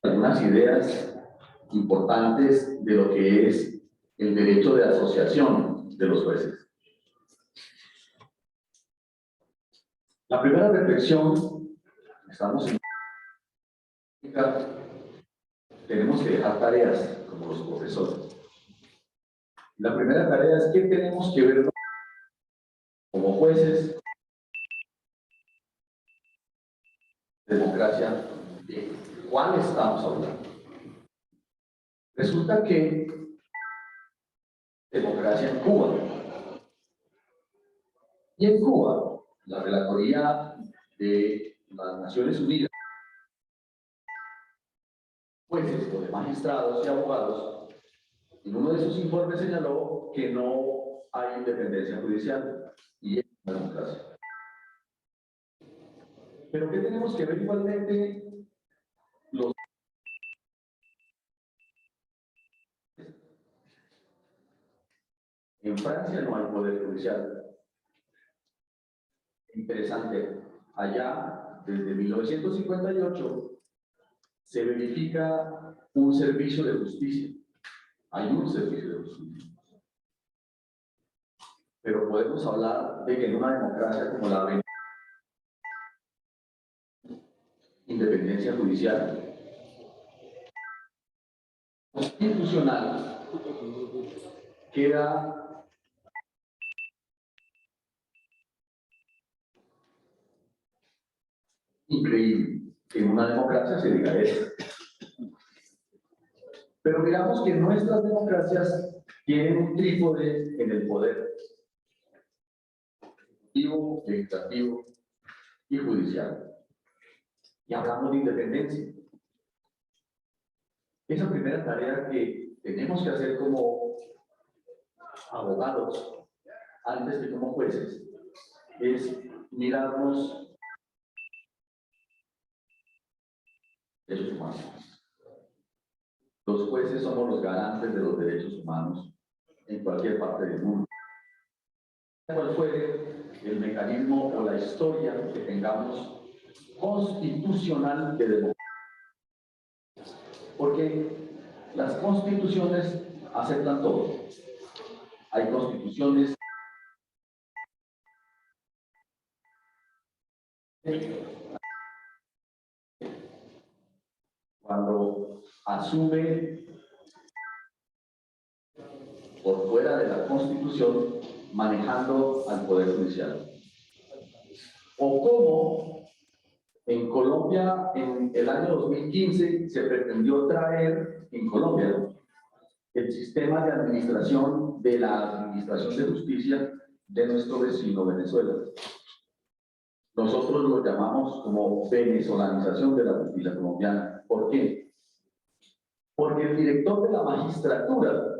algunas ideas importantes de lo que es el derecho de asociación de los jueces. La primera reflexión, estamos en tenemos que dejar tareas como los profesores. La primera tarea es que tenemos que ver como jueces democracia, ¿de cuál estamos hablando? Resulta que democracia en Cuba. Y en Cuba, la Relatoría de las Naciones Unidas, jueces o de magistrados y abogados, en uno de sus informes señaló que no hay independencia judicial y es una democracia. Pero ¿qué tenemos que ver igualmente los... En Francia no hay poder judicial. Interesante, allá desde 1958 se verifica un servicio de justicia. Hay un servicio de justicia. Pero podemos hablar de que en una democracia como la independencia judicial constitucional queda increíble que en una democracia se diga eso. Pero miramos que nuestras democracias tienen un trípode en el poder ejecutivo, legislativo y judicial. Y hablamos de independencia. Esa primera tarea que tenemos que hacer como abogados, antes que como jueces, es mirarnos derechos humanos. Los jueces somos los garantes de los derechos humanos en cualquier parte del mundo. ¿Cuál fue el mecanismo o la historia que tengamos constitucional de democracia? Porque las constituciones aceptan todo. Hay constituciones cuando asume por fuera de la Constitución manejando al Poder Judicial. O como en Colombia en el año 2015 se pretendió traer en Colombia el sistema de administración de la Administración de Justicia de nuestro vecino Venezuela. Nosotros lo llamamos como venezolanización de la justicia colombiana. ¿Por qué? Porque el director de la magistratura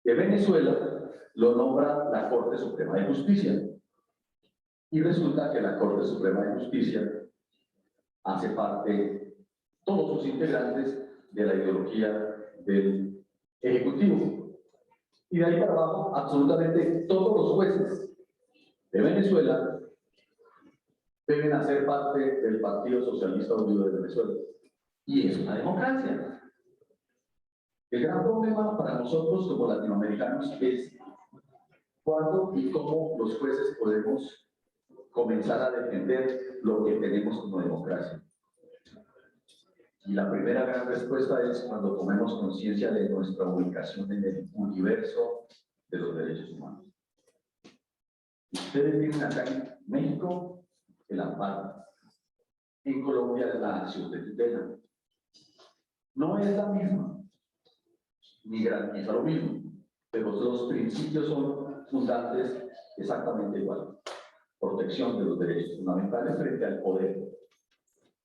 de Venezuela lo nombra la Corte Suprema de Justicia. Y resulta que la Corte Suprema de Justicia hace parte, todos sus integrantes, de la ideología del Ejecutivo. Y de ahí para abajo, absolutamente todos los jueces de Venezuela deben hacer parte del Partido Socialista Unido de Venezuela. Y es una democracia. El gran problema para nosotros como latinoamericanos es cuándo y cómo los jueces podemos comenzar a defender lo que tenemos como democracia. Y la primera gran respuesta es cuando tomemos conciencia de nuestra ubicación en el universo de los derechos humanos. Ustedes tienen acá en México el amparo, en Colombia la acción de tutela. No es la misma, ni garantiza lo mismo, pero los principios son fundantes exactamente igual. Protección de los derechos fundamentales frente al poder.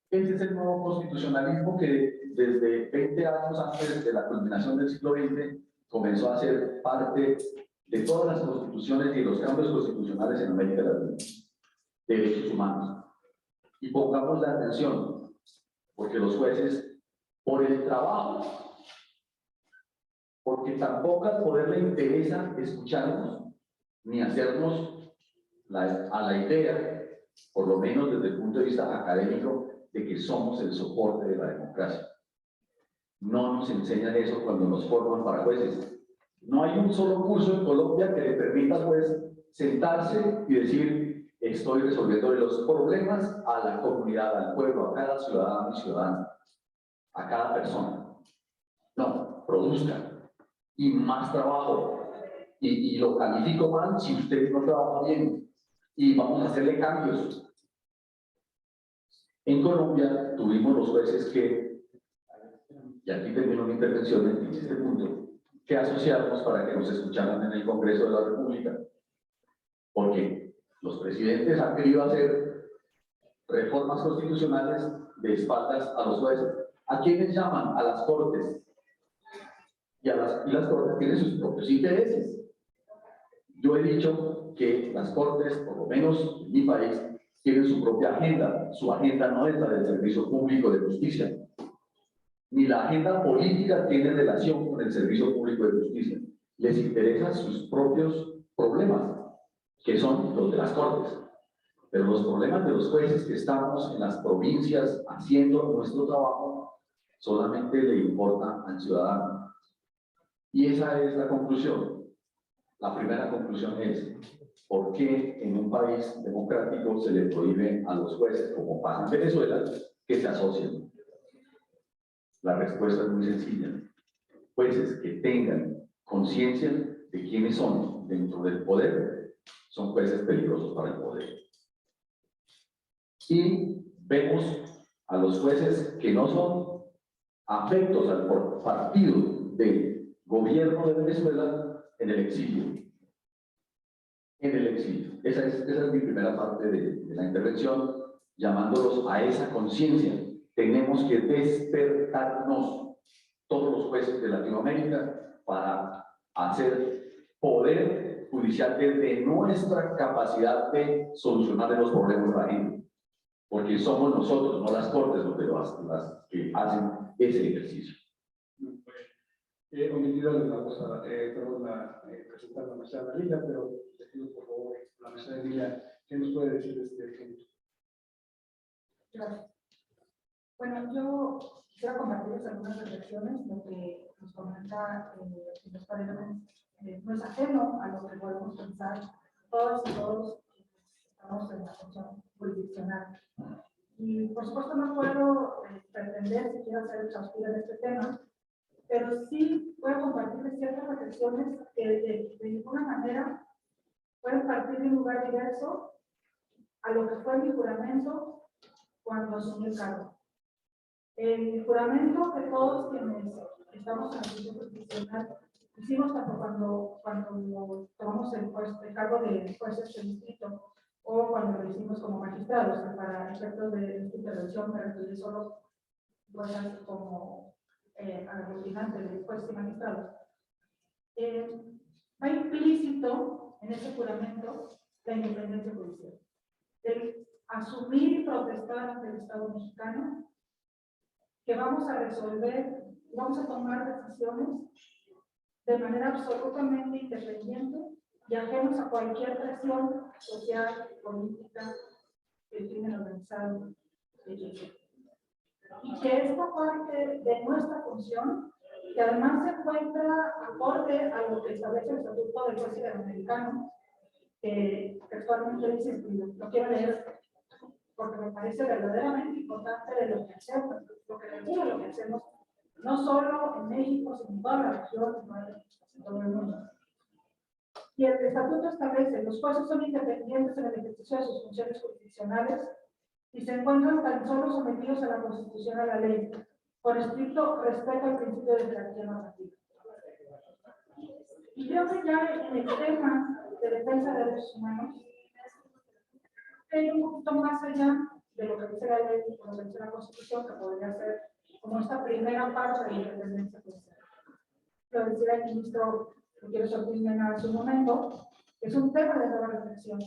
Ese es el nuevo constitucionalismo que desde 20 años antes de la culminación del siglo XX comenzó a ser parte de todas las constituciones y los cambios constitucionales en América Latina. Derechos humanos. Y pongamos la atención, porque los jueces, por el trabajo, porque tampoco al poder le interesa escucharnos, ni hacernos a la idea, por lo menos desde el punto de vista académico, de que somos el soporte de la democracia. No nos enseñan eso cuando nos forman para jueces. No hay un solo curso en Colombia que le permita al juez sentarse y decir: estoy resolviendo los problemas a la comunidad, al pueblo, a cada ciudadano y ciudadana, a cada persona. No, produzcan. Y más trabajo. Y lo califico mal si usted no trabaja bien. Y vamos a hacerle cambios. En Colombia tuvimos los jueces que, y aquí termino mi intervención en este punto, que asociamos para que nos escucharan en el Congreso de la República. Porque los presidentes han querido hacer reformas constitucionales de espaldas a los jueces. ¿A quiénes llaman? A las Cortes. Y las Cortes tienen sus propios intereses. Yo he dicho que las Cortes, por lo menos en mi país, tienen su propia agenda. Su agenda no es la del Servicio Público de Justicia. Ni la agenda política tiene relación con el Servicio Público de Justicia. Les interesan sus propios problemas, que son los de las Cortes. Pero los problemas de los jueces que estamos en las provincias haciendo nuestro trabajo solamente le importa al ciudadano. Y esa es la conclusión. La primera conclusión es: ¿por qué en un país democrático se le prohíbe a los jueces, como pasa en Venezuela, que se asocien? La respuesta es muy sencilla. Jueces que tengan conciencia de quiénes son dentro del poder son jueces peligrosos para el poder. Y vemos a los jueces que no son afectos al partido del gobierno de Venezuela en el exilio. En el exilio. Esa es mi primera parte de la intervención, llamándolos a esa conciencia. Tenemos que despertarnos, todos los jueces de Latinoamérica, para hacer poder judicial desde nuestra capacidad de solucionar los problemas de la gente. Porque somos nosotros, no las Cortes, las que hacen ese ejercicio. Omitido la cosa, presentar la mesa de la liga, pero le pido por favor la mesa de liga, ¿qué nos puede decir de este ejemplo? Gracias. Bueno, yo quisiera compartirles algunas reflexiones. Lo que nos comenta en los paneles no es ajeno a lo que podemos pensar todas y todos estamos en la función jurisdiccional. Y por supuesto no puedo pretender siquiera ser exhaustiva en este tema, pero sí puedo compartirles ciertas reflexiones que de ninguna manera pueden partir de un lugar diverso a lo que fue mi juramento cuando asumí el cargo. El juramento que todos quienes estamos en la función jurisdiccional hicimos tanto cuando tomamos el cargo de jueces de distrito o cuando lo hicimos como magistrados, que para efectos de esta intervención me referiré solo jueces como aglutinantes de jueces y magistrados. Va implícito en ese juramento la independencia judicial. El asumir y protestar ante el Estado mexicano que vamos a resolver, vamos a tomar decisiones de manera absolutamente independiente y ajenos a cualquier presión social, política, del crimen organizado, etc. Y que esta parte de nuestra función, que además se encuentra acorde a lo que establece el Estatuto del Juez Iberoamericano, que textualmente dice, lo quiero leer porque me parece verdaderamente importante de lo que hacemos, lo que regula lo que hacemos, no solo en México, sino en toda la región, en todo el mundo. Y el estatuto establece: los jueces son independientes en el ejercicio de sus funciones jurisdiccionales y se encuentran tan solo sometidos a la Constitución y a la ley, con estricto respeto al principio de jerarquía normativa. Y creo que ya en el tema de defensa de derechos humanos, hay un poquito más allá de lo que dice la ley y lo que dice la Constitución, que podría ser como esta primera parte de la independencia judicial. Lo decía el ministro Gutiérrez Ortiz Mena hace un momento, es un tema de nueva reflexión,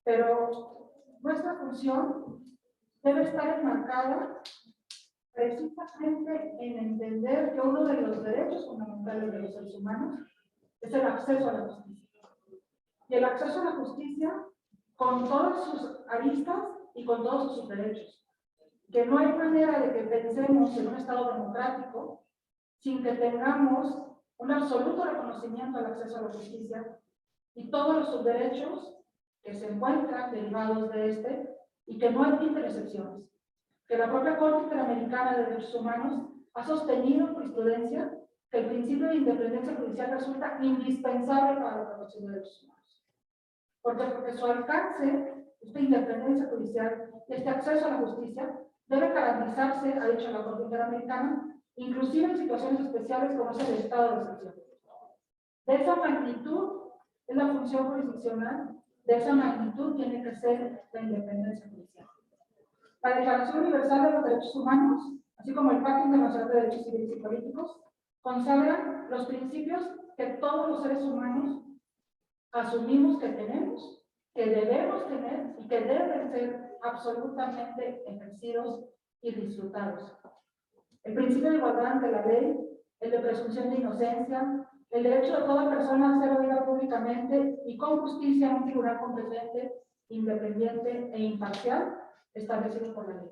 pero nuestra función debe estar enmarcada precisamente en entender que uno de los derechos fundamentales de los seres humanos es el acceso a la justicia. Y el acceso a la justicia con todas sus aristas y con todos sus derechos. Que no hay manera de que pensemos en un Estado democrático sin que tengamos un absoluto reconocimiento al acceso a la justicia y todos los subderechos que se encuentran derivados de este y que no admiten excepciones. Que la propia Corte Interamericana de Derechos Humanos ha sostenido en jurisprudencia que el principio de independencia judicial resulta indispensable para la protección de derechos humanos. Porque su alcance, esta independencia judicial, este acceso a la justicia, debe garantizarse, ha dicho la Corte Interamericana, inclusive en situaciones especiales como es el estado de excepción. De esa magnitud es la función jurisdiccional, de esa magnitud tiene que ser la independencia judicial. La Declaración Universal de los Derechos Humanos, así como el Pacto Internacional de Derechos Civiles y Políticos, consagran los principios que todos los seres humanos asumimos que tenemos, que debemos tener y que deben ser absolutamente ejercidos y disfrutados. El principio de igualdad ante la ley, el de presunción de inocencia, el derecho de toda persona a ser oída públicamente y con justicia en un tribunal competente, independiente e imparcial, establecido por la ley.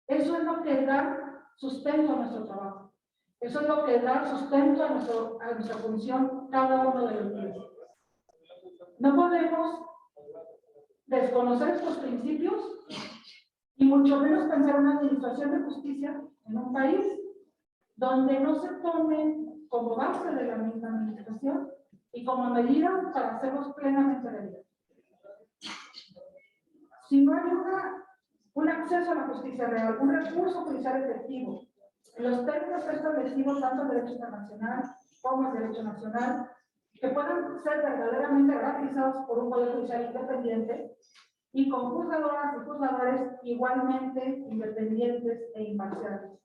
Eso es lo que da sustento a nuestro trabajo. Eso es lo que da sustento a nuestra función cada uno de los días. No podemos desconocer estos principios y mucho menos pensar en una administración de justicia en un país donde no se tomen como base de la misma administración y como medida para hacerlos plenamente realidad. Si no hay un acceso a la justicia real, un recurso judicial efectivo, en los términos establecidos tanto el derecho internacional como el derecho nacional, que puedan ser verdaderamente garantizados por un poder judicial independiente y con juzgadoras y juzgadores igualmente independientes e imparciales.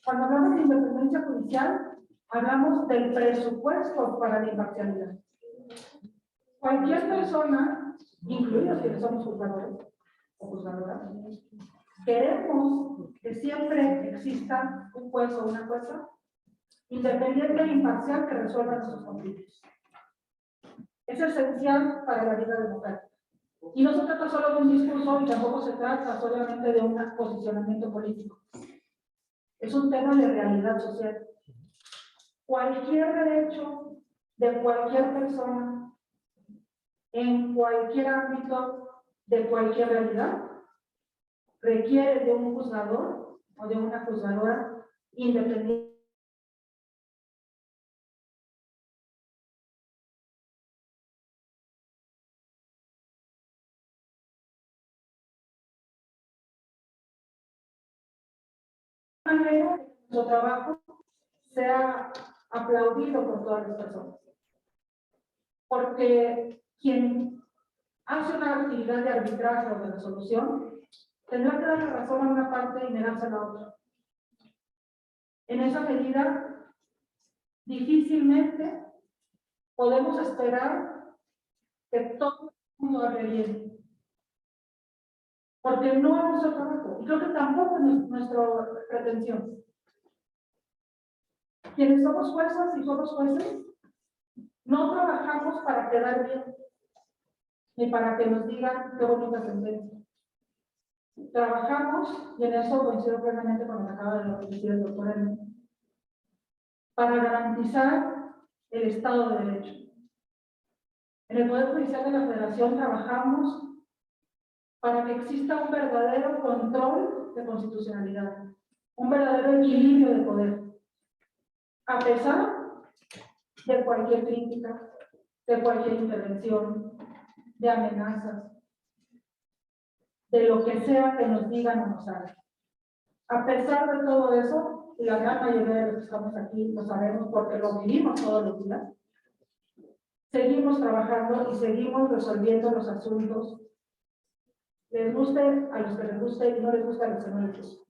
Cuando hablamos de independencia judicial, hablamos del presupuesto para la imparcialidad. Cualquier persona, incluidos quienes somos juzgadores o juzgadoras, queremos que siempre exista un juez o una jueza independiente e imparcial que resuelva nuestros conflictos. Es esencial para la vida democrática. Y no se trata solo de un discurso y tampoco se trata solamente de un posicionamiento político. Es un tema de realidad social. Cualquier derecho de cualquier persona, en cualquier ámbito de cualquier realidad, requiere de un juzgador o de una juzgadora independiente. De manera que nuestro trabajo sea aplaudido por todas las personas. Porque quien hace una actividad de arbitraje o de resolución tendrá que dar la razón a una parte y negarse a la otra. En esa medida, difícilmente podemos esperar que todo el mundo hable bien. Porque no es nuestro trabajo. Y creo que tampoco es nuestra pretensión. Quienes somos juezas y somos jueces, no trabajamos para quedar bien, ni para que nos digan qué bonita sentencia. Trabajamos, y en eso coincido plenamente con lo que acaba de decir el doctor Hermes, para garantizar el Estado de Derecho. En el Poder Judicial de la Federación trabajamos para que exista un verdadero control de constitucionalidad, un verdadero equilibrio de poder, a pesar de cualquier crítica, de cualquier intervención, de amenazas, de lo que sea que nos digan o nos hagan. A pesar de todo eso, y la gran mayoría de los que estamos aquí lo sabemos porque lo vivimos todos los días, seguimos trabajando y seguimos resolviendo los asuntos, les guste a los que les guste y no les guste a los que no les guste.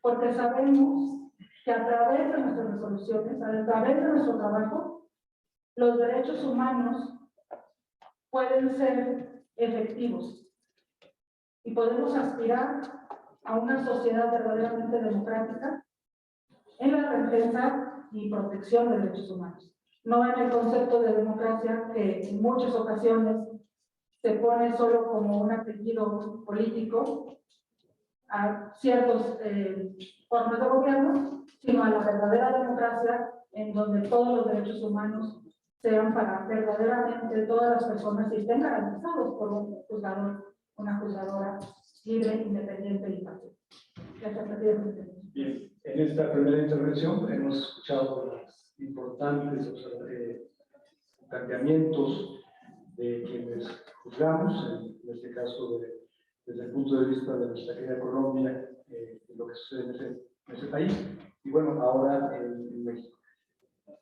Porque sabemos que a través de nuestras resoluciones, a través de nuestro trabajo, los derechos humanos pueden ser efectivos y podemos aspirar a una sociedad verdaderamente democrática en la defensa y protección de derechos humanos. No en el concepto de democracia que en muchas ocasiones se pone solo como un apellido político a ciertas formas de gobierno, sino a la verdadera democracia, en donde todos los derechos humanos sean para verdaderamente todas las personas y estén garantizados por un juzgador, una juzgadora libre, independiente y imparcial. Bien, en esta primera intervención hemos escuchado los importantes planteamientos de quienes juzgamos, en este caso desde el punto de vista de nuestra querida Colombia, de lo que sucede en ese país, y bueno, ahora en México.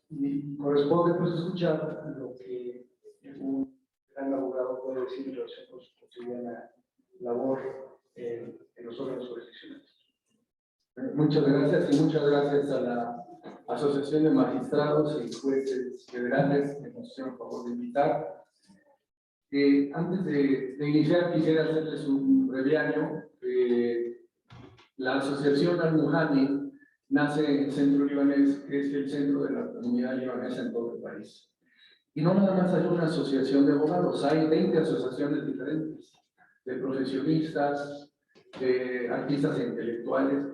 Y corresponde pues escuchar lo que un gran abogado puede decir en relación con su cotidiana labor en los órganos jurisdiccionales. Muchas gracias y muchas gracias a la Asociación de Magistrados y Jueces Federales que nos hicieron el favor de invitar. Antes de iniciar quisiera hacerles un breviario. La Asociación Al-Muhani nace en el centro libanés, que es el centro de la comunidad libanesa en todo el país. Y no nada más hay una asociación de abogados, hay 20 asociaciones diferentes, de profesionistas, de artistas e intelectuales,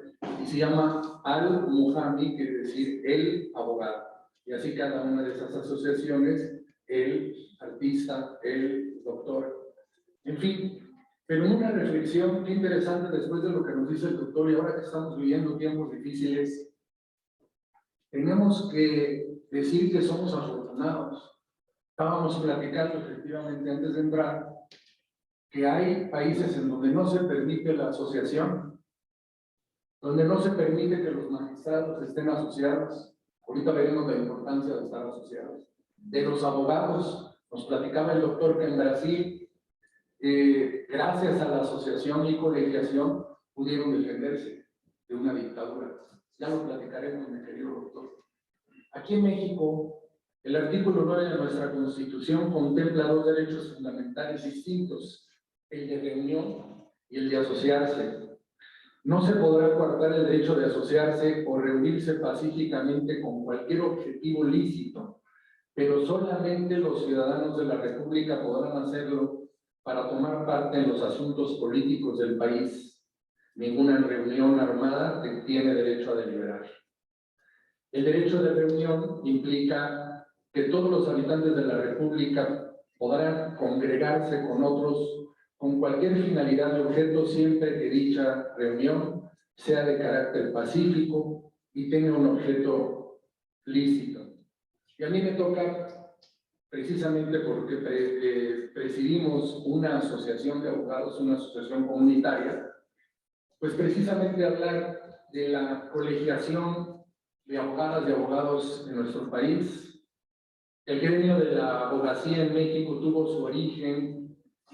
y se llama Al-Muhani, quiere decir el abogado. Y así cada una de esas asociaciones, el artista, el doctor, en fin. Pero una reflexión interesante después de lo que nos dice el doctor, y ahora que estamos viviendo tiempos difíciles, tenemos que decir que somos afortunados. Estábamos platicando efectivamente antes de entrar que hay países en donde no se permite la asociación, donde no se permite que los magistrados estén asociados. Ahorita veremos la importancia de estar asociados. De los abogados, nos platicaba el doctor que en Brasil, gracias a la asociación y colegiación, pudieron defenderse de una dictadura. Ya lo platicaremos, mi querido doctor. Aquí en México, el artículo 9 de nuestra Constitución contempla dos derechos fundamentales distintos, el de reunión y el de asociarse. No se podrá coartar el derecho de asociarse o reunirse pacíficamente con cualquier objetivo lícito, pero solamente los ciudadanos de la República podrán hacerlo para tomar parte en los asuntos políticos del país. Ninguna reunión armada tiene derecho a deliberar. El derecho de reunión implica que todos los habitantes de la República podrán congregarse con otros con cualquier finalidad de objeto, siempre que dicha reunión sea de carácter pacífico y tenga un objeto lícito. Y a mí me toca, precisamente porque presidimos una asociación de abogados, una asociación comunitaria, pues precisamente hablar de la colegiación de abogadas y abogados en nuestro país. El gremio de la abogacía en México tuvo su origen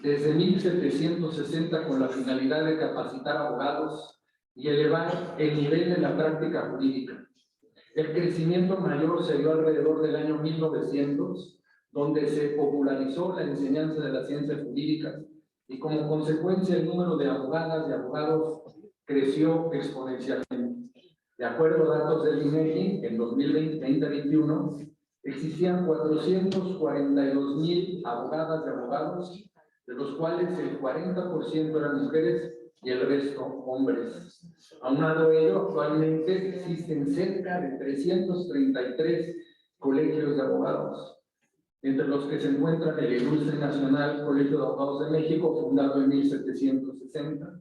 desde 1760 con la finalidad de capacitar abogados y elevar el nivel de la práctica jurídica. El crecimiento mayor se dio alrededor del año 1900, donde se popularizó la enseñanza de las ciencias jurídicas y como consecuencia el número de abogadas y abogados creció exponencialmente. De acuerdo a datos del INEGI, en 2020-2021 existían 442,000 abogadas y abogados, de los cuales el 40% eran mujeres y el resto hombres. Aunado a ello, actualmente existen cerca de 333 colegios de abogados, entre los que se encuentran el Ilustre Nacional Colegio de Abogados de México, fundado en 1760,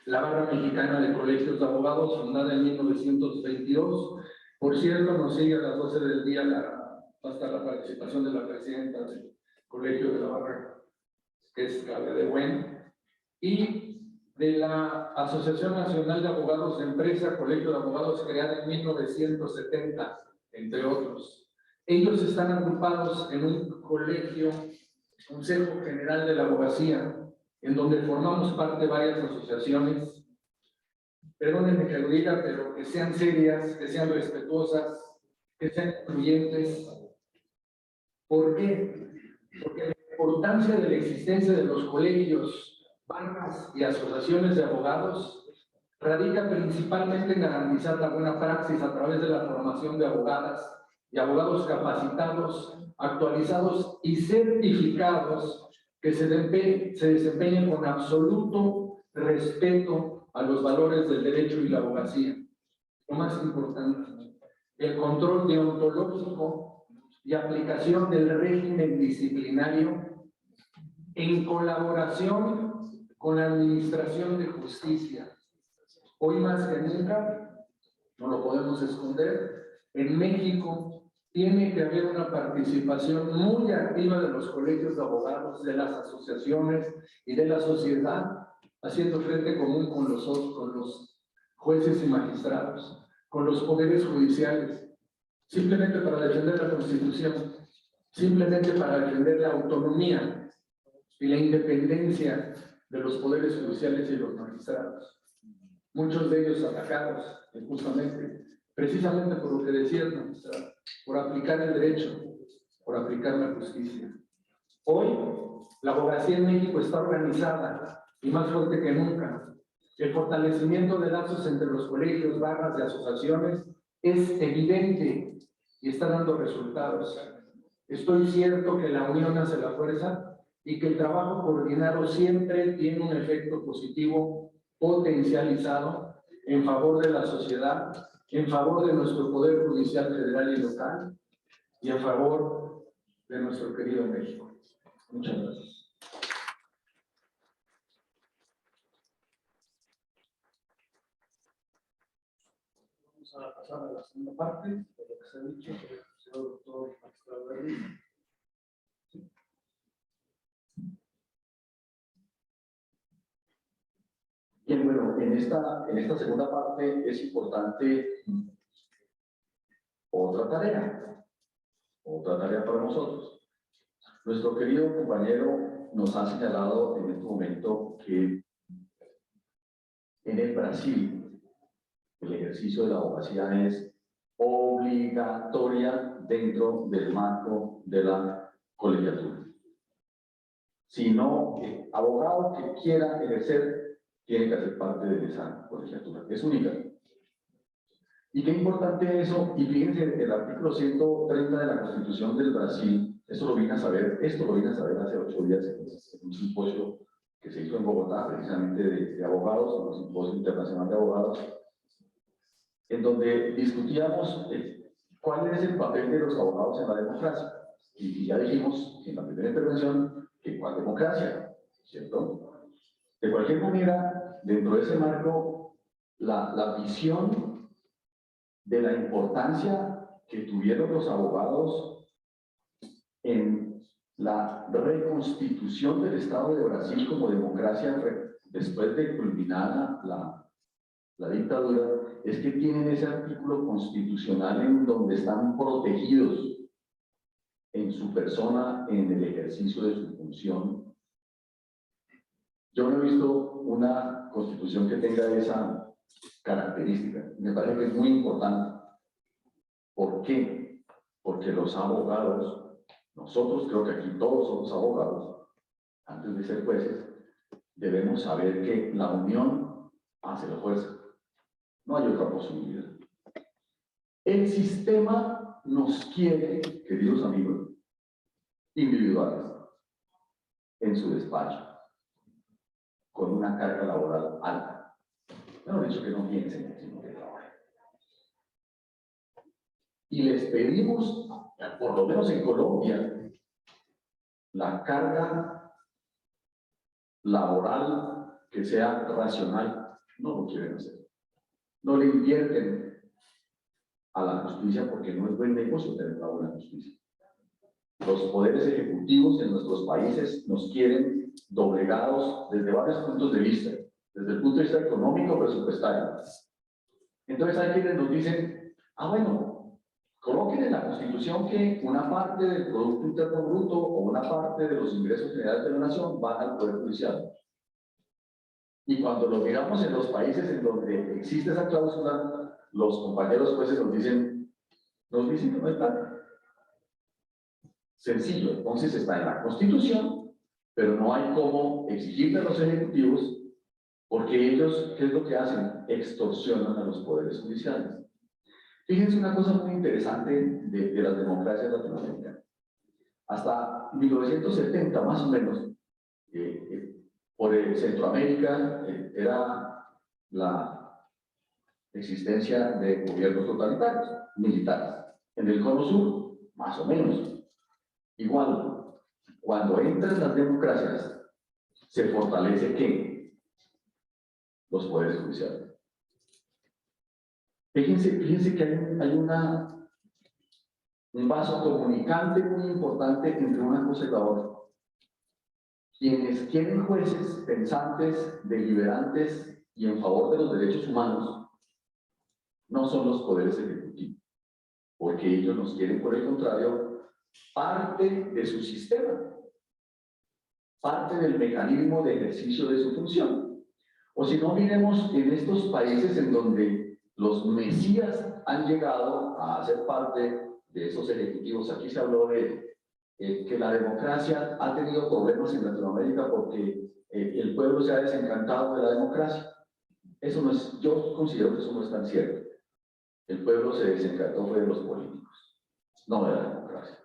la Barra Mexicana de Colegios de Abogados, fundada en 1922. Por cierto, nos sigue a las 12 del día va a estar la participación de la presidenta del Colegio de la Barra, que es Claudia de Buen, y de la Asociación Nacional de Abogados de Empresa, Colegio de Abogados, creada en 1970, entre otros. Ellos están agrupados en un colegio, Consejo General de la Abogacía, en donde formamos parte de varias asociaciones. Perdónenme que lo diga, pero que sean serias, que sean respetuosas, que sean incluyentes. ¿Por qué? Porque la importancia de la existencia de los colegios, barras y asociaciones de abogados radica principalmente en garantizar la buena praxis a través de la formación de abogadas y abogados capacitados, actualizados y certificados que se desempeñen con absoluto respeto a los valores del derecho y la abogacía. Lo más importante, el control deontológico y aplicación del régimen disciplinario en colaboración con la Administración de Justicia. Hoy más que nunca, no lo podemos esconder, en México tiene que haber una participación muy activa de los colegios de abogados, de las asociaciones y de la sociedad, haciendo frente común con los jueces y magistrados, con los poderes judiciales, simplemente para defender la Constitución, simplemente para defender la autonomía y la independencia de los poderes judiciales y los magistrados. Muchos de ellos atacados injustamente, precisamente por lo que decía el magistrado, por aplicar el derecho, por aplicar la justicia. Hoy, la abogacía en México está organizada y más fuerte que nunca. El fortalecimiento de lazos entre los colegios, barras y asociaciones es evidente y está dando resultados. Estoy cierto que la unión hace la fuerza y que el trabajo coordinado siempre tiene un efecto positivo potencializado en favor de la sociedad, en favor de nuestro Poder Judicial federal y local y a favor de nuestro querido México. Muchas gracias. Vamos a pasar a la segunda parte de lo que se ha dicho sobre el señor doctor magistrado Verde. Bien, bueno, en esta segunda parte es importante otra tarea para nosotros. Nuestro querido compañero nos ha señalado en este momento que en el Brasil el ejercicio de la abogacía es obligatoria dentro del marco de la colegiatura. Si no, abogado que quiera ejercer tiene que hacer parte de esa colegiatura. Es única. Y qué importante eso, y fíjense, el artículo 130 de la Constitución del Brasil, esto lo vine a saber hace 8 días en un simposio que se hizo en Bogotá, precisamente de abogados, un simposio internacional de abogados, en donde discutíamos cuál es el papel de los abogados en la democracia. Y ya dijimos en la primera intervención que cuál democracia, ¿cierto? De cualquier manera, dentro de ese marco, la visión de la importancia que tuvieron los abogados en la reconstitución del Estado de Brasil como democracia después de culminada la dictadura, es que tienen ese artículo constitucional en donde están protegidos en su persona, en el ejercicio de su función. Yo no he visto una constitución que tenga esa característica. Me parece que es muy importante. ¿Por qué? Porque los abogados, nosotros creo que aquí todos somos abogados, antes de ser jueces, debemos saber que la unión hace la fuerza. No hay otra posibilidad. El sistema nos quiere, queridos amigos, individuales, en su despacho, con una carga laboral alta. No he dicho que no piensen, sino que trabajen. Y les pedimos, por lo menos en Colombia, la carga laboral que sea racional. No lo quieren hacer. No le invierten a la justicia porque no es buen negocio tener una buena justicia. Los poderes ejecutivos en nuestros países nos quieren doblegados desde varios puntos de vista, desde el punto de vista económico, presupuestario. Entonces hay quienes nos dicen, bueno, coloquen en la Constitución que una parte del Producto Interno Bruto o una parte de los ingresos generales de la nación van al Poder Judicial. Y cuando lo miramos en los países en donde existe esa cláusula, los compañeros jueces nos dicen que no está. Sencillo, entonces está en la Constitución, pero no hay cómo exigirle a los ejecutivos, porque ellos, ¿qué es lo que hacen? Extorsionan a los poderes judiciales. Fíjense una cosa muy interesante de las democracias latinoamericanas. Hasta 1970, más o menos, Por Centroamérica era la existencia de gobiernos totalitarios, militares. En el Cono Sur, más o menos. Igual, cuando entran las democracias, se fortalece ¿qué? Los poderes judiciales. Fíjense que hay un vaso comunicante muy importante entre una cosa y la otra. Quienes tienen jueces pensantes, deliberantes y en favor de los derechos humanos no son los poderes ejecutivos, porque ellos nos quieren, por el contrario, parte de su sistema, parte del mecanismo de ejercicio de su función. O si no, miremos en estos países en donde los mesías han llegado a ser parte de esos ejecutivos. Aquí se habló de que la democracia ha tenido problemas en Latinoamérica porque el pueblo se ha desencantado de la democracia. Eso no es, yo considero que eso no es tan cierto. El pueblo se desencantó fue de los políticos, no de la democracia.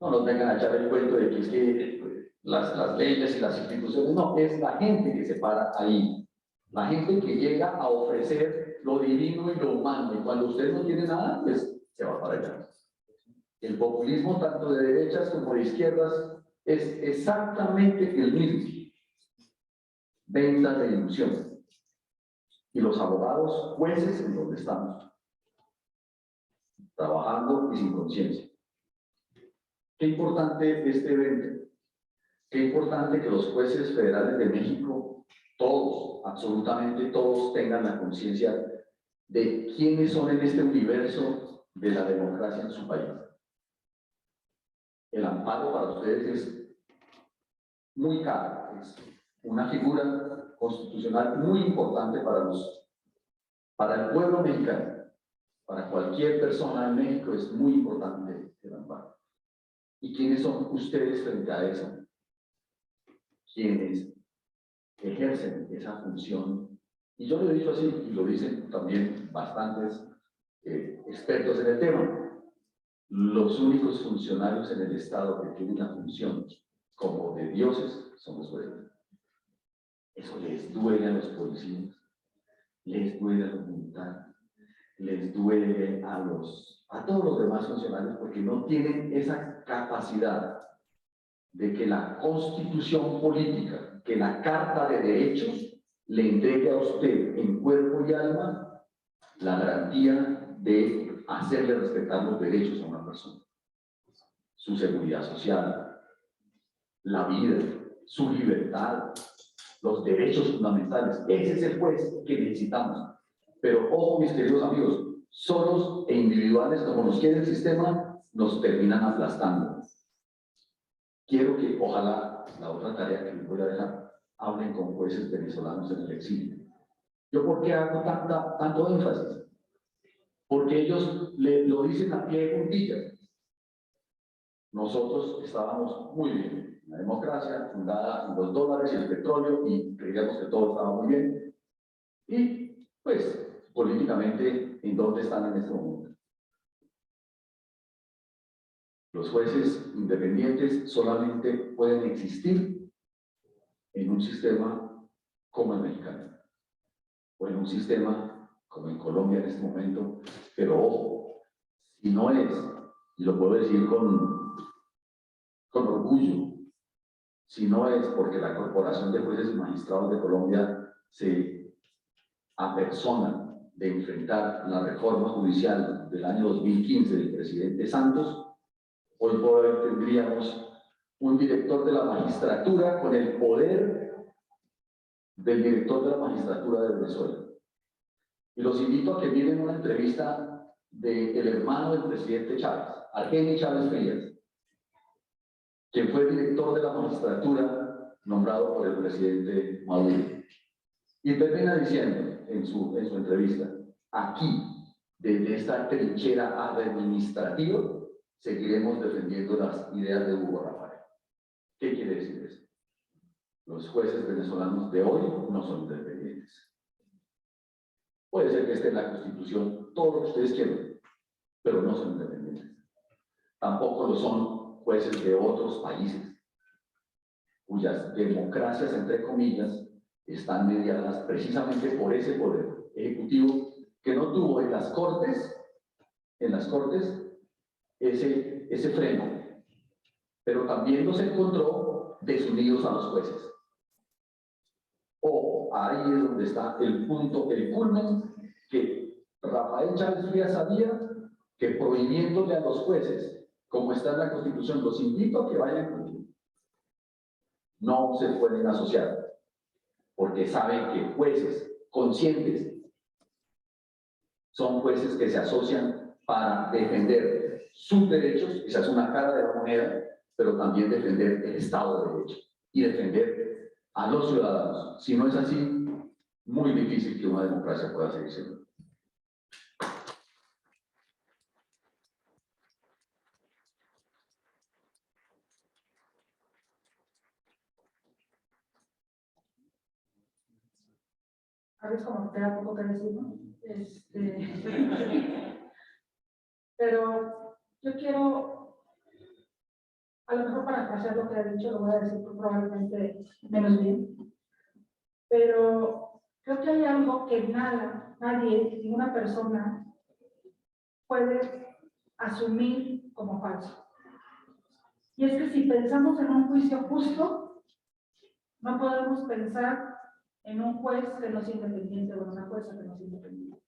No nos vengan a echar el cuento de que es que las leyes y las instituciones, no, es la gente que se para ahí. La gente que llega a ofrecer lo divino y lo humano, y cuando usted no tiene nada, pues se va para allá. El populismo, tanto de derechas como de izquierdas, es exactamente el mismo. Venta de ilusión. Y los abogados, jueces, en donde estamos, trabajando y sin conciencia. Qué importante este evento. Qué importante que los jueces federales de México, todos, absolutamente todos, tengan la conciencia de quiénes son en este universo de la democracia en su país. El amparo para ustedes es muy caro, es una figura constitucional muy importante para el pueblo mexicano, para cualquier persona en México es muy importante el amparo. ¿Y quiénes son ustedes frente a eso? Quienes ejercen esa función. Y yo lo he dicho así, y lo dicen también bastantes expertos en el tema. Los únicos funcionarios en el Estado que tienen la función como de dioses son los jueces. Eso les duele a los policías, les duele a los militares, les duele a todos los demás funcionarios porque no tienen esa capacidad de que la constitución política, que la Carta de Derechos le entregue a usted en cuerpo y alma la garantía de hacerle respetar los derechos a una persona. Su seguridad social, la vida, su libertad, los derechos fundamentales. Ese es el juez que necesitamos. Pero ojo, mis queridos amigos, solos e individuales, como nos quiere el sistema, nos terminan aplastando. Quiero que, ojalá, la otra tarea que les voy a dejar, hablen con jueces venezolanos en el exilio. ¿Yo por qué hago tanto énfasis? Porque ellos lo dicen a pie de puntillas. Nosotros estábamos muy bien, una democracia fundada en los dólares y el petróleo, y creíamos que todo estaba muy bien. Y, pues, políticamente, ¿en dónde están en este momento? Los jueces independientes solamente pueden existir en un sistema como el mexicano, o en un sistema como en Colombia en este momento, pero ojo, si no es, y lo puedo decir con orgullo, si no es porque la Corporación de Jueces y Magistrados de Colombia se apersona de enfrentar la reforma judicial del año 2015 del presidente Santos, hoy por hoy tendríamos un director de la magistratura con el poder del director de la magistratura de Venezuela. Y los invito a que miren una entrevista del hermano del presidente Chávez, Argenis Chávez Frías, quien fue director de la magistratura nombrado por el presidente Maduro. Y termina diciendo en su entrevista, aquí, desde esta trinchera administrativa, seguiremos defendiendo las ideas de Hugo Rafael. ¿Qué quiere decir eso? Los jueces venezolanos de hoy no son independientes. Puede ser que esté en la Constitución todo lo que ustedes quieran, pero no son independientes. Tampoco lo son jueces de otros países. cuyas democracias, entre comillas, están mediadas precisamente por ese poder ejecutivo que no tuvo en las cortes, ese freno, pero también los encontró desunidos a los jueces. O ahí es donde está el punto, el culmen, que Rafael Chávez Frías sabía que prohibiéndole a los jueces, como está en la Constitución, los invito a que vayan conmigo, no se pueden asociar, porque saben que jueces conscientes son jueces que se asocian para defender sus derechos, esa es una cara de la moneda, pero también defender el Estado de Derecho y defender a los ciudadanos. Si no es así, muy difícil que una democracia pueda seguir siendo. A veces como te da poco que decir, ¿no? Pero yo quiero, a lo mejor para hacer lo que he dicho, lo voy a decir probablemente menos bien, pero creo que hay algo que nadie, ninguna persona puede asumir como falso. Y es que si pensamos en un juicio justo, no podemos pensar en un juez que no es independiente o en una jueza que no es independiente.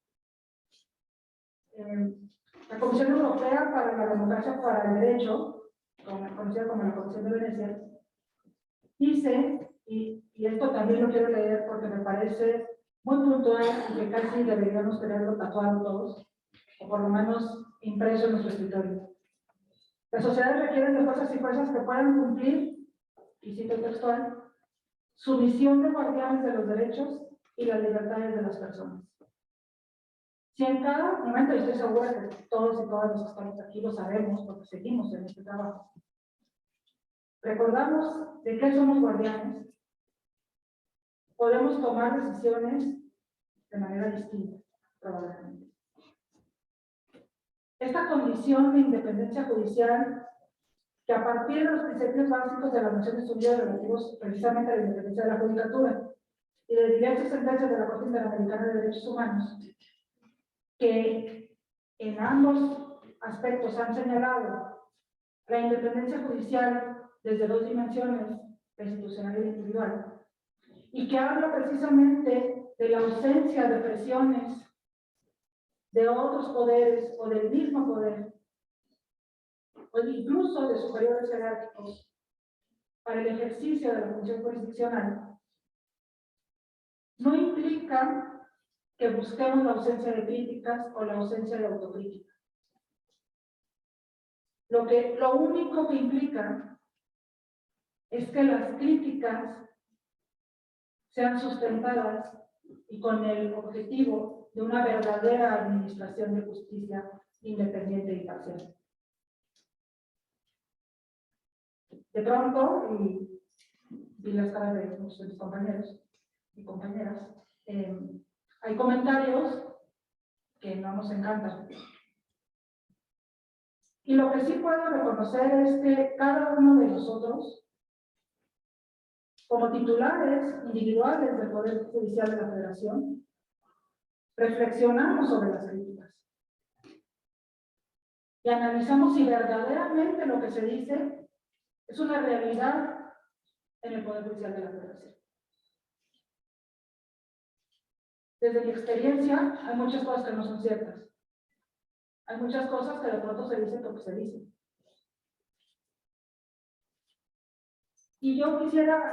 La Comisión Europea para la Democracia para el Derecho, conocida como la Comisión de Venecia, dice, y esto también lo quiero leer porque me parece muy puntual y que casi deberíamos tenerlo tatuado todos, o por lo menos impreso en nuestro escritorio. Las sociedades requieren de fuerzas y fuerzas que puedan cumplir, y cito textual, su misión de guardianes de los derechos y las libertades de las personas. Si en cada momento, y estoy segura que todos y todas los que estamos aquí lo sabemos porque seguimos en este trabajo, recordamos de qué somos guardianes, podemos tomar decisiones de manera distinta, probablemente. Esta condición de independencia judicial, que a partir de los principios básicos de las Naciones Unidas relativos precisamente a la independencia de la judicatura y de diversas sentencias de la Corte Interamericana de Derechos Humanos, que en ambos aspectos han señalado la independencia judicial desde dos dimensiones, la institucional y la individual, y que habla precisamente de la ausencia de presiones de otros poderes o del mismo poder, o incluso de superiores jerárquicos, para el ejercicio de la función jurisdiccional, no implica que busquemos la ausencia de críticas o la ausencia de autocrítica. Lo único que implica es que las críticas sean sustentadas y con el objetivo de una verdadera administración de justicia independiente y parcial. De pronto, y vi las caras de muchos de mis compañeros y compañeras, hay comentarios que no nos encantan. Y lo que sí puedo reconocer es que cada uno de nosotros, como titulares individuales del Poder Judicial de la Federación, reflexionamos sobre las críticas y analizamos si verdaderamente lo que se dice es una realidad en el Poder Judicial de la Federación. Desde mi experiencia, hay muchas cosas que no son ciertas. Hay muchas cosas que de pronto se dicen porque se dicen. Y yo quisiera,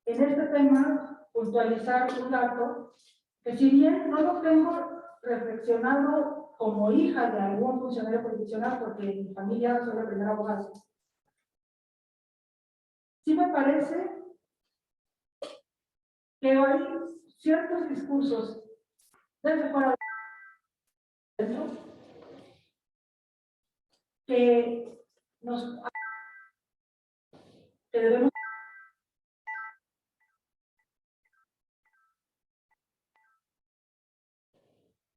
en este tema, puntualizar un dato que, si bien no lo tengo reflexionado como hija de algún funcionario jurisdiccional, porque en mi familia soy la primera abogada, sí me parece que hay ciertos discursos desde fuera de dentro que debemos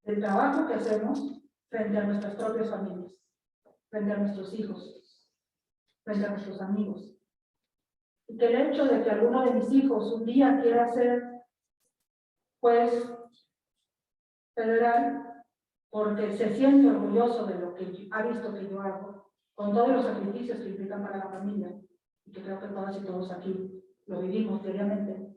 del trabajo que hacemos frente a nuestras propias familias, frente a nuestros hijos, frente a nuestros amigos, y que el hecho de que alguno de mis hijos un día quiera ser juez federal porque se siente orgulloso de lo que ha visto que yo hago, con todos los sacrificios que implican para la familia, y que creo que todas y todos aquí lo vivimos diariamente,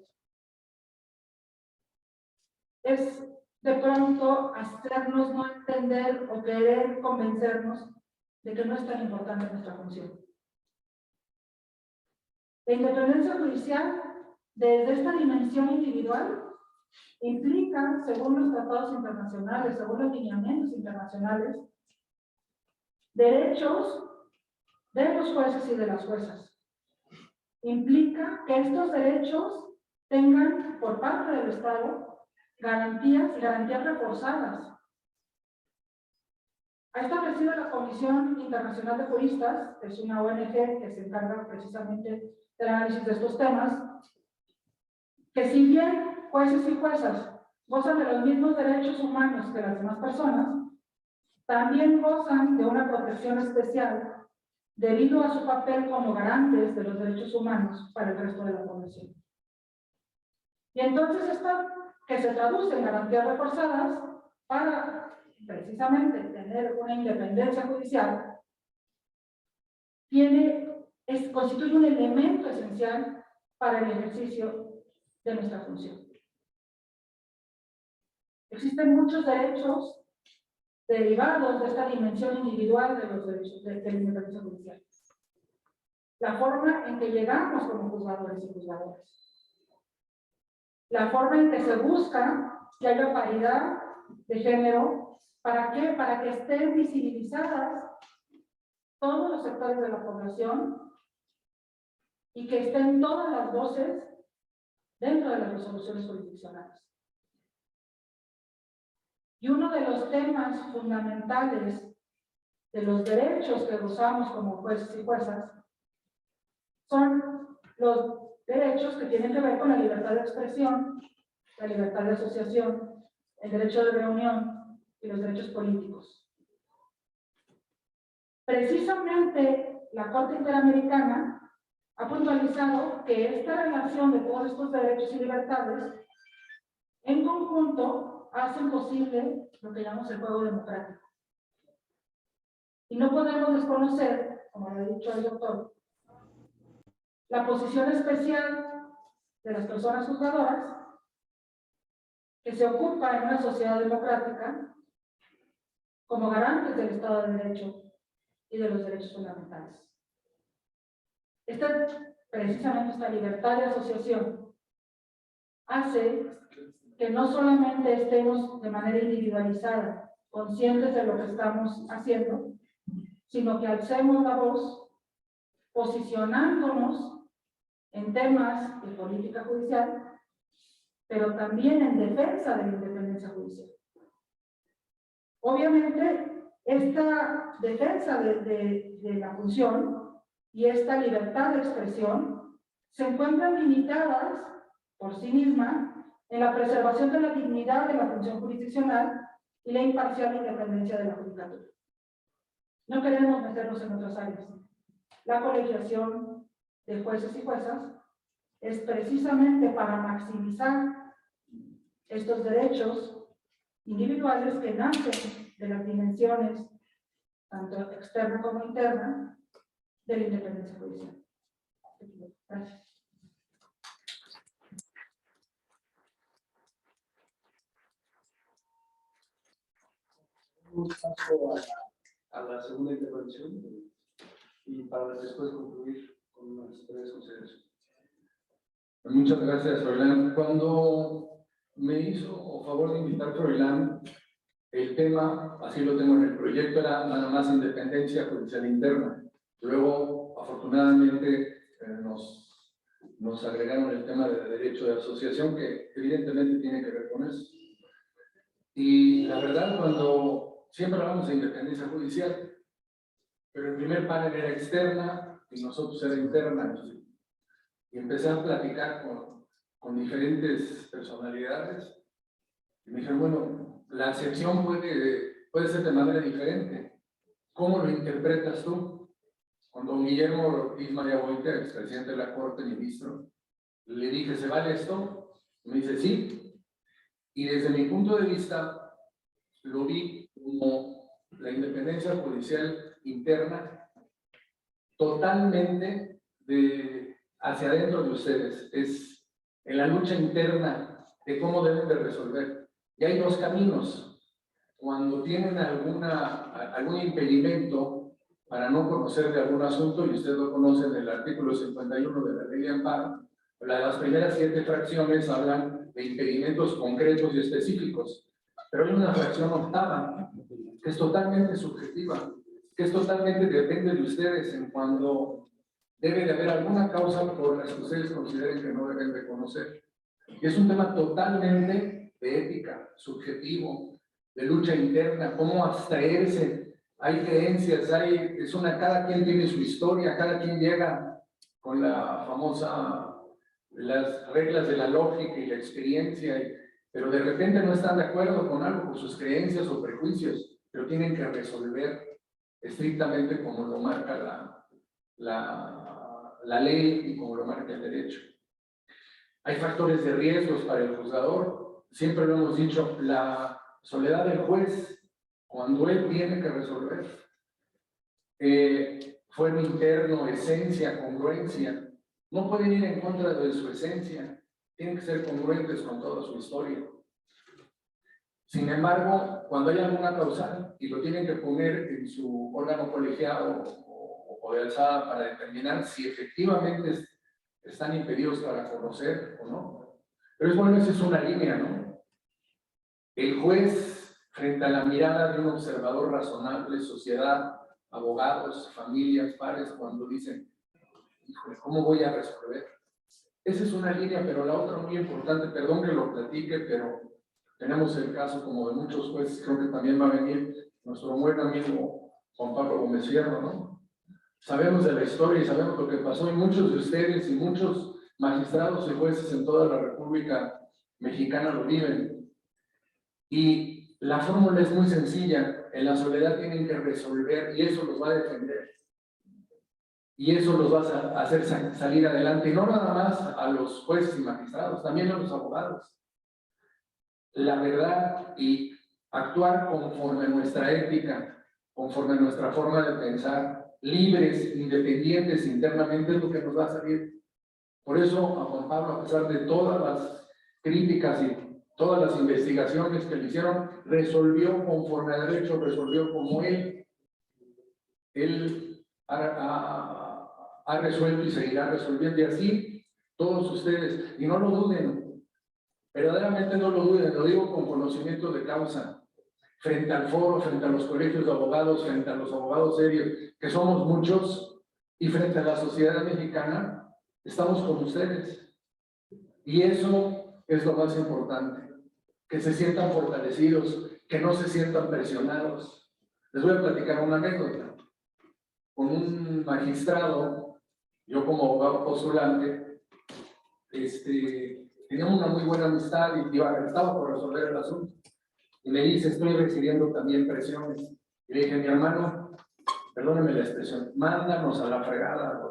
es de pronto hacernos no entender o querer convencernos de que no es tan importante nuestra función. La independencia judicial, desde esta dimensión individual, implica, según los tratados internacionales, según los lineamientos internacionales, derechos de los jueces y de las juezas. Implica que estos derechos tengan, por parte del Estado, garantías y garantías reforzadas. Ha establecido la Comisión Internacional de Juristas, que es una ONG que se encarga precisamente del análisis de estos temas, que si bien jueces y juezas gozan de los mismos derechos humanos que las demás personas, también gozan de una protección especial debido a su papel como garantes de los derechos humanos para el resto de la población. Y entonces esto, que se traduce en garantías reforzadas para precisamente tener una independencia judicial, constituye un elemento esencial para el ejercicio de nuestra función. Existen muchos derechos derivados de esta dimensión individual de los derechos de la independencia judicial. La forma en que llegamos como juzgadores y juzgadoras. La forma en que se busca que haya paridad de género. ¿Para qué? Para que estén visibilizadas todos los sectores de la población y que estén todas las voces dentro de las resoluciones jurisdiccionales. Y uno de los temas fundamentales de los derechos que gozamos como jueces y juezas son los derechos que tienen que ver con la libertad de expresión, la libertad de asociación, el derecho de reunión y los derechos políticos. Precisamente la Corte Interamericana ha puntualizado que esta relación de todos estos derechos y libertades en conjunto hacen posible lo que llamamos el juego democrático. Y no podemos desconocer, como lo ha dicho el doctor, la posición especial de las personas juzgadoras que se ocupa en una sociedad democrática como garantes del Estado de Derecho y de los derechos fundamentales. Precisamente esta libertad de asociación hace que no solamente estemos de manera individualizada conscientes de lo que estamos haciendo, sino que alcemos la voz posicionándonos en temas de política judicial, pero también en defensa de la independencia judicial. Obviamente, esta defensa de la función y esta libertad de expresión se encuentran limitadas por sí mismas en la preservación de la dignidad de la función jurisdiccional y la imparcial independencia de la judicatura. No queremos meternos en otras áreas. La colegiación de jueces y juezas es precisamente para maximizar estos derechos individuales que nacen de las dimensiones, tanto externa como interna, de la independencia judicial. Gracias. Un paso a la segunda intervención y para después concluir con unas breves consideraciones. Muchas gracias, Froilán. Cuando me hizo favor de invitar Froilán, el tema, así lo tengo en el proyecto, era nada más independencia judicial interna. Luego, afortunadamente, nos agregaron el tema de derecho de asociación, que evidentemente tiene que ver con eso. Y la verdad, cuando siempre hablamos de independencia judicial, pero el primer panel era externa y nosotros era interna. Y empecé a platicar con diferentes personalidades y me dijeron, bueno, la acepción puede ser de manera diferente. ¿Cómo lo interpretas tú? con don Guillermo Ortiz María Boita, expresidente de la Corte, ministro, le dije, ¿se vale esto? Me dice, sí. Y desde mi punto de vista, lo vi como la independencia judicial interna totalmente hacia adentro de ustedes. Es en la lucha interna de cómo deben de resolver. Y hay dos caminos. Cuando tienen algún impedimento para no conocer de algún asunto, y ustedes lo conocen del artículo 51 de la Ley de Amparo, las primeras 7 fracciones hablan de impedimentos concretos y específicos, pero hay una fracción octava que es totalmente subjetiva, que es totalmente depende de ustedes en cuando debe de haber alguna causa por la que ustedes consideren que no deben de conocer. Y es un tema totalmente de ética, subjetivo, de lucha interna, cómo abstraerse. Hay creencias, cada quien tiene su historia, cada quien llega con la famosa, las reglas de la lógica y la experiencia, pero de repente no están de acuerdo con algo por sus creencias o prejuicios, pero tienen que resolver estrictamente como lo marca la ley y como lo marca el derecho. Hay factores de riesgos para el juzgador. Siempre lo hemos dicho, la soledad del juez, cuando él tiene que resolver, fuero interno, esencia, congruencia, no pueden ir en contra de su esencia, tienen que ser congruentes con toda su historia. Sin embargo, cuando hay alguna causal y lo tienen que poner en su órgano colegiado o de alzada para determinar si efectivamente están impedidos para conocer o no. Pero es bueno, esa es una línea, ¿no? El juez, frente a la mirada de un observador razonable, sociedad, abogados, familias, pares, cuando dicen, híjole, ¿cómo voy a resolver? Esa es una línea, pero la otra muy importante, perdón que lo platique, pero tenemos el caso como de muchos jueces, creo que también va a venir nuestro buen amigo Juan Pablo Gómez Fierro, ¿no? Sabemos de la historia y sabemos lo que pasó, y muchos de ustedes y muchos magistrados y jueces en toda la República Mexicana lo viven. Y la fórmula es muy sencilla, en la soledad tienen que resolver y eso los va a defender. Y eso los va a hacer salir adelante, y no nada más a los jueces y magistrados, también a los abogados. La verdad y actuar conforme a nuestra ética, conforme a nuestra forma de pensar, libres, independientes internamente, es lo que nos va a salir. Por eso a Juan Pablo, a pesar de todas las críticas y todas las investigaciones que le hicieron, resolvió conforme a derecho, resolvió como él ha resuelto y seguirá resolviendo, y así todos ustedes, y no lo duden, verdaderamente no lo duden, lo digo con conocimiento de causa, frente al foro, frente a los colegios de abogados, frente a los abogados serios, que somos muchos, y frente a la sociedad mexicana, estamos con ustedes. Y eso es lo más importante, que se sientan fortalecidos, que no se sientan presionados. Les voy a platicar una anécdota. Con un magistrado, yo como abogado postulante, teníamos una muy buena amistad y estaba por resolver el asunto. Y me dice, estoy recibiendo también presiones. Y le dije, mi hermano, perdóneme la expresión, mándanos a la fregada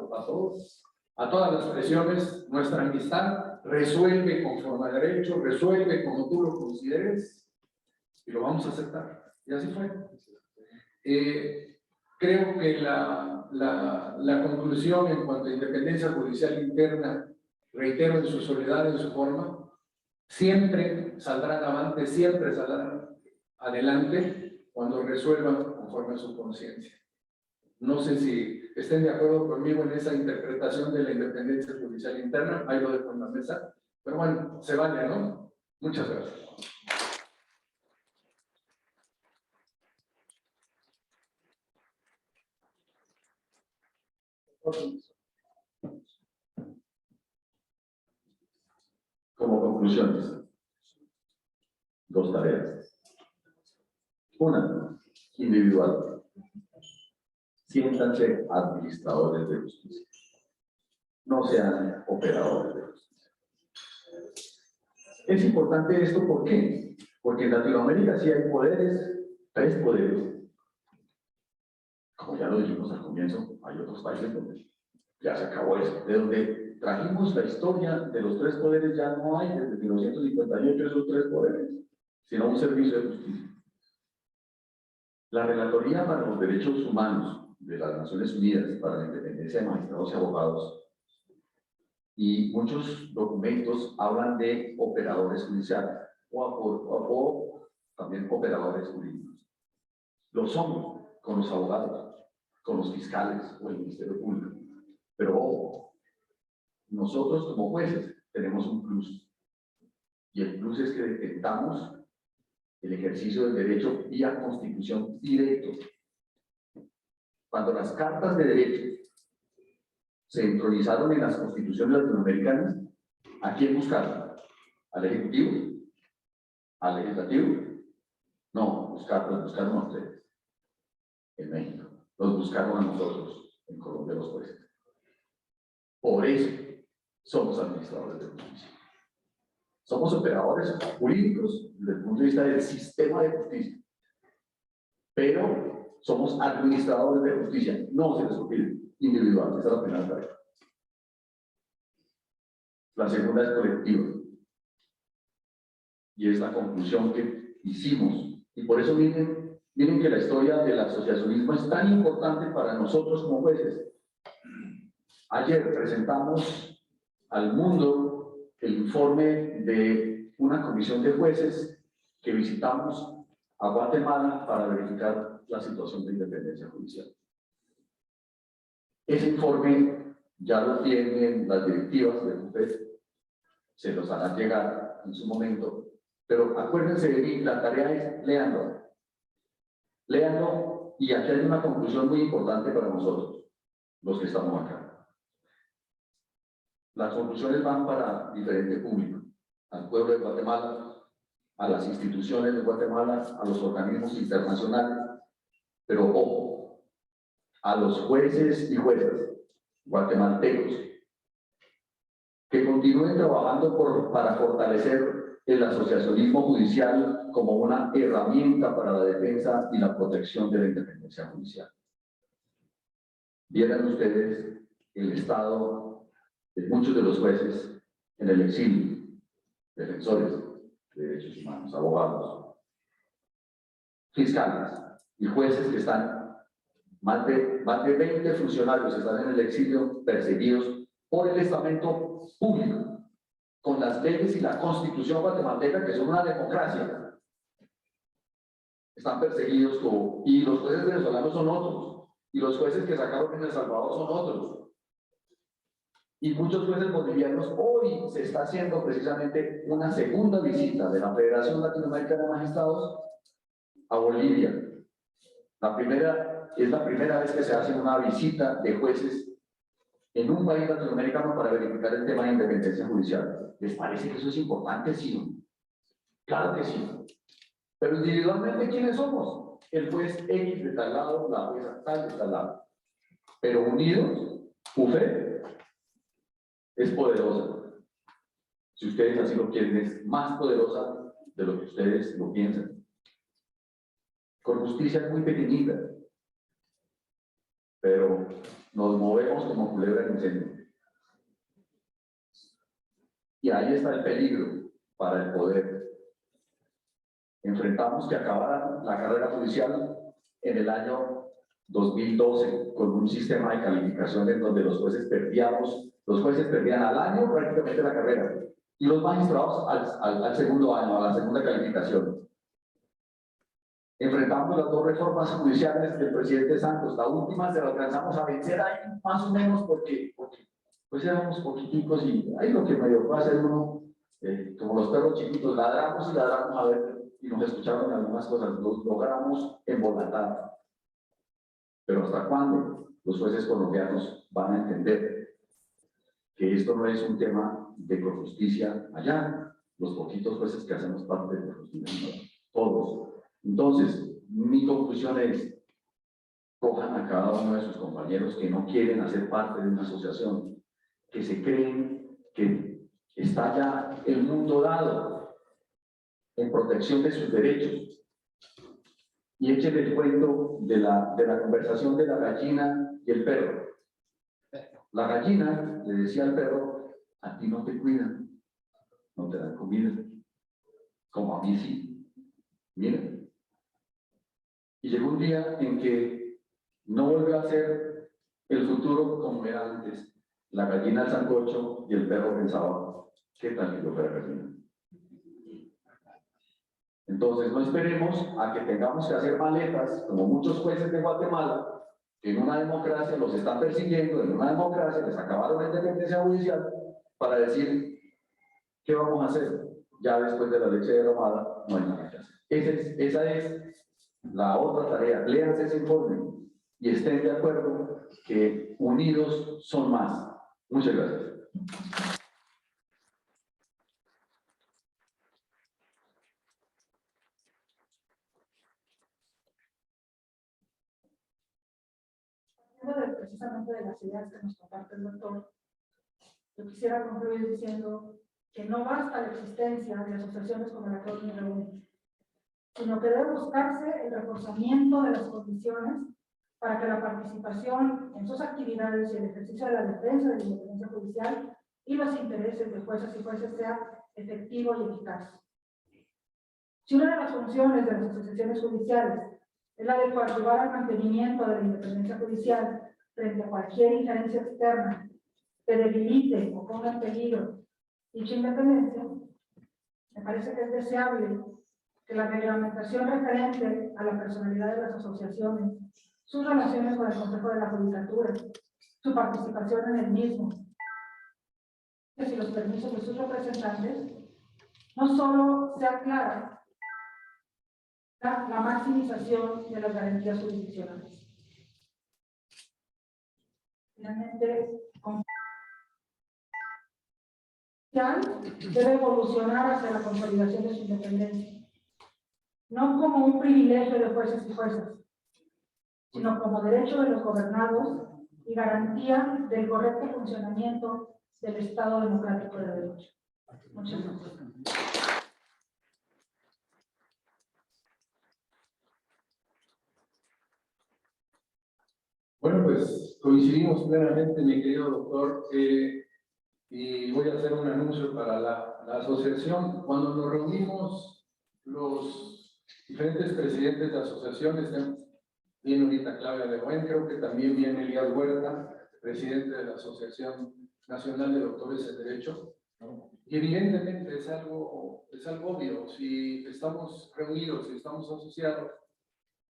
a todas las presiones, nuestra amistad, resuelve conforme a derecho, resuelve como tú lo consideres, y lo vamos a aceptar. Y así fue. Creo que la conclusión en cuanto a independencia judicial interna, reitero, en su soledad, en su forma, siempre saldrán avante, siempre saldrán adelante cuando resuelvan conforme a su conciencia. No sé si estén de acuerdo conmigo en esa interpretación de la independencia judicial interna, ahí lo dejo en la mesa, pero bueno, se vale, ¿no? Muchas gracias. Como conclusiones, 2 tareas. Una, individual. Siéntanse administradores de justicia. No sean operadores de justicia. Es importante esto, ¿por qué? Porque en Latinoamérica sí hay poderes, 3 poderes, como ya lo dijimos al comienzo, hay otros países donde ya se acabó eso. De donde trajimos la historia de los tres poderes, ya no hay desde 1958 esos tres poderes, sino un servicio de justicia. La Relatoría para los Derechos Humanos de las Naciones Unidas para la Independencia de Magistrados y Abogados y muchos documentos hablan de operadores judiciales o también operadores jurídicos. Lo son con los abogados, con los fiscales o el Ministerio Público. Pero ojo, nosotros como jueces tenemos un plus. Y el plus es que detentamos el ejercicio del derecho vía constitución directo. Cuando las cartas de derecho se intronizaron en las constituciones latinoamericanas, ¿a quién buscaron? ¿Al Ejecutivo? ¿Al Legislativo? No, los buscaron a ustedes en México. Los buscaron a nosotros en Colombia, los jueces. Por eso somos administradores de justicia. Somos operadores jurídicos desde el punto de vista del sistema de justicia. Pero somos administradores de justicia. No se les olvide, individual. Esa es la primera tarea. La segunda es colectiva. Y es la conclusión que hicimos. Y por eso miren que la historia del asociacionismo es tan importante para nosotros como jueces. Ayer presentamos al mundo el informe de una comisión de jueces que visitamos a Guatemala para verificar la situación de independencia judicial. Ese informe ya lo tienen las directivas del CUPET, se los harán llegar en su momento, pero acuérdense de mí, la tarea es léanlo. Léanlo, y aquí hay una conclusión muy importante para nosotros, los que estamos acá. Las conclusiones van para diferente público, al pueblo de Guatemala, a las instituciones de Guatemala, a los organismos internacionales, pero ojo, a los jueces y juezas guatemaltecos que continúen trabajando para fortalecer el asociacionismo judicial como una herramienta para la defensa y la protección de la independencia judicial. Vieran ustedes el estado de muchos de los jueces en el exilio, defensores de derechos humanos, abogados, fiscales y jueces que están, más de 20 funcionarios están en el exilio perseguidos por el estamento público, con las leyes y la constitución guatemalteca, que son una democracia. Están perseguidos y los jueces venezolanos son otros, y los jueces que sacaron en El Salvador son otros. Y muchos jueces bolivianos, hoy se está haciendo precisamente una segunda visita de la Federación Latinoamericana de Magistrados a Bolivia. Es la primera vez que se hace una visita de jueces en un país latinoamericano para verificar el tema de independencia judicial. ¿Les parece que eso es importante? Sí. Claro que sí. Pero individualmente, ¿quiénes somos? El juez X de tal lado, la jueza tal de tal lado. Pero unidos, UFE es poderosa. Si ustedes así lo quieren, es más poderosa de lo que ustedes lo piensan. Con justicia muy pequeñita, pero nos movemos como culebra en incendio. Y ahí está el peligro para el poder. Enfrentamos que acabara la carrera judicial en el año 2012 con un sistema de calificación en donde los jueces perdían al año prácticamente la carrera y los magistrados al segundo año, a la segunda calificación. Enfrentamos las dos reformas judiciales del presidente Santos. La última se la alcanzamos a vencer ahí más o menos porque pues éramos poquiticos y ahí lo que medio puede hacer uno, como los perros chiquitos, ladramos y ladramos a ver y nos escucharon en algunas cosas, los logramos embolatar. Pero ¿hasta cuándo los jueces colombianos van a entender que esto no es un tema de justicia allá? Los poquitos jueces que hacemos parte de la justicia, no, todos. Entonces, mi conclusión es, cojan a cada uno de sus compañeros que no quieren hacer parte de una asociación, que se creen que está ya el mundo dado en protección de sus derechos, y echen el cuento de la conversación de la gallina y el perro. La gallina le decía al perro, a ti no te cuidan, no te dan comida, como a mí sí. Mira. Y llegó un día en que no volvió a ser el futuro como era antes. La gallina al sancocho y el perro pensaba, ¿qué tal que yo fuera gallina? Entonces no esperemos a que tengamos que hacer maletas, como muchos jueces de Guatemala, que en una democracia los están persiguiendo, en una democracia les acabaron la independencia judicial, para decir, ¿qué vamos a hacer? Ya después de la leche derramada, no hay nada que hacer. Esa es la otra tarea. Léanse ese informe y estén de acuerdo que unidos son más. Muchas gracias. Precisamente de las ideas que nos comparte el doctor, yo quisiera concluir diciendo que no basta la existencia de asociaciones como la que hoy nos reúne, sino que debe buscarse el reforzamiento de las condiciones para que la participación en sus actividades y el ejercicio de la defensa de la independencia judicial y los intereses de jueces y jueces sea efectivo y eficaz. Si una de las funciones de las asociaciones judiciales es la de coadyuvar al mantenimiento de la independencia judicial frente a cualquier injerencia externa que debilite o ponga en peligro dicha independencia, me parece que es deseable que la reglamentación referente a la personalidad de las asociaciones, sus relaciones con el Consejo de la Judicatura, su participación en el mismo, y los permisos de sus representantes, no solo sea clara la maximización de las garantías jurisdiccionales. Finalmente, debe evolucionar hacia la consolidación de su independencia, no como un privilegio de jueces y juezas, sino como derecho de los gobernados y garantía del correcto funcionamiento del Estado democrático de derecho. Muchas gracias. Bueno, pues coincidimos plenamente, mi querido doctor, y voy a hacer un anuncio para la asociación. Cuando nos reunimos los diferentes presidentes de asociaciones, viene ahorita Claudia Leguén, creo que también viene Elías Huerta, presidente de la Asociación Nacional de Doctores en Derecho, ¿no? Y evidentemente es algo obvio, si estamos reunidos, si estamos asociados,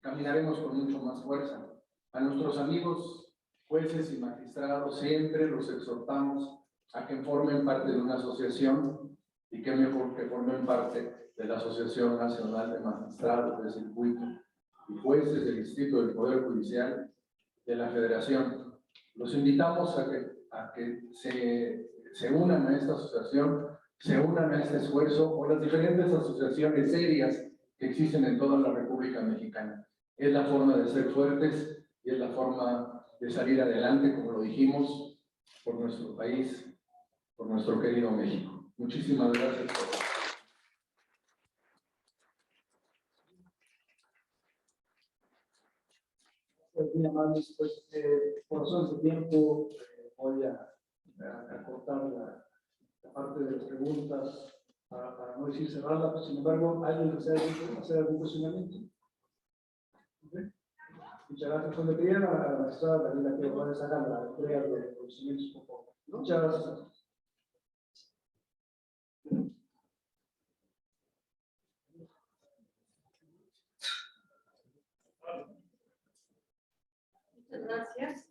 caminaremos con mucho más fuerza. A nuestros amigos jueces y magistrados siempre los exhortamos a que formen parte de una asociación, y qué mejor que formen parte de la Asociación Nacional de Magistrados del Circuito y Jueces del Distrito del Poder Judicial de la Federación. Los invitamos a que se unan a esta asociación, se unan a este esfuerzo, o las diferentes asociaciones serias que existen en toda la República Mexicana. Es la forma de ser fuertes y es la forma de salir adelante, como lo dijimos, por nuestro país, por nuestro querido México. Muchísimas gracias por todo. Muy amables, pues por razones de tiempo voy a cortar la parte de las preguntas para no decir cerrarla, pues, sin embargo, ¿alguien desea hacer algún cuestionamiento? ¿Okay? Muchas gracias. Cuando quería la magistrada Daniela que Juárez haga la entrega de conocimientos, por favor. Muchas gracias. Muchas gracias.